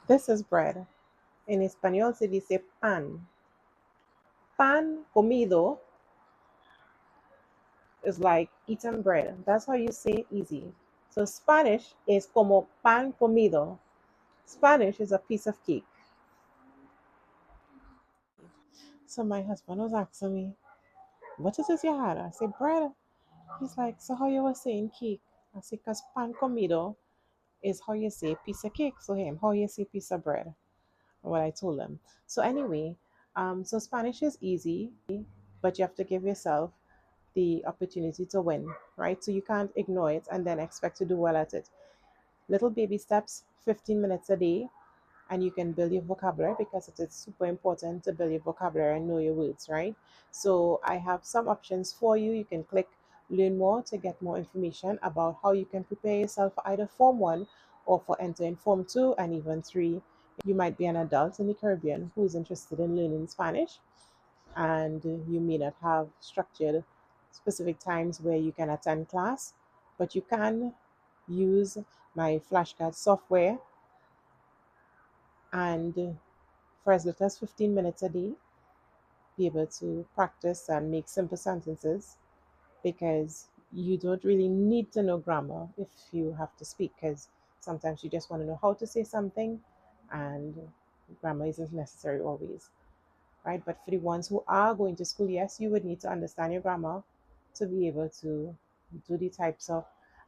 This is bread. En español se dice pan. Pan comido is like eaten bread. That's how you say easy. So Spanish is como pan comido. Spanish is a piece of cake. So my husband was asking me, what is this you had? I said, bread. He's like, so how you were saying cake? I said, because pan comido is how you say piece of cake. So him, how you say piece of bread. What I told him. So anyway, so Spanish is easy, but you have to give yourself the opportunity to win, right? So you can't ignore it and then expect to do well at it. Little baby steps, 15 minutes a day, and you can build your vocabulary because it is super important to build your vocabulary and know your words, right? So I have some options for you. You can click learn more to get more information about how you can prepare yourself for either Form 1 or for entering Form 2 and even 3. You might be an adult in the Caribbean who is interested in learning Spanish, and you may not have structured specific times where you can attend class, but you can use my flashcard software, and for as little as 15 minutes a day, be able to practice and make simple sentences, because you don't really need to know grammar if you have to speak, because sometimes you just want to know how to say something, and grammar isn't necessary always, right? But for the ones who are going to school, yes, you would need to understand your grammar to be able to do the types of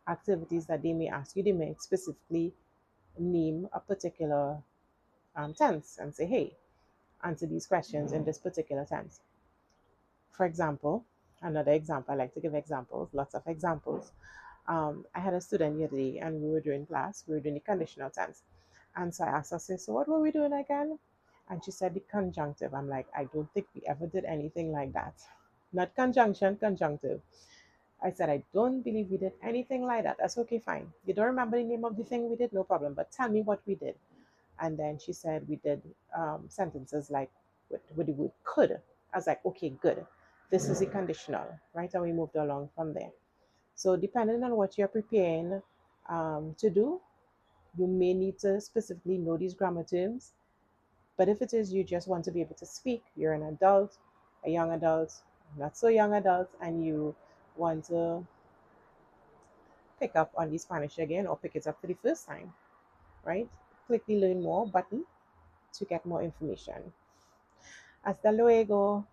activities that they may ask you. They may specifically name a particular tense and say, hey, answer these questions in this particular tense. For example, another example, I like to give examples, lots of examples. I had a student the other day and we were doing class, we were doing the conditional tense. And so I asked her, so what were we doing again? And she said the conjunctive. I'm like, I don't think we ever did anything like that. Not conjunction, conjunctive. I said, I don't believe we did anything like that. That's okay, fine. You don't remember the name of the thing we did? No problem. But tell me what we did. And then she said we did sentences like with the word could. I was like, okay, good. This is a conditional, right? And we moved along from there. So depending on what you're preparing to do, you may need to specifically know these grammar terms. But if it is you just want to be able to speak, you're an adult, a young adult, not so young adult, and you want to pick up on the Spanish again or pick it up for the first time, right? Click the learn more button to get more information. Hasta luego.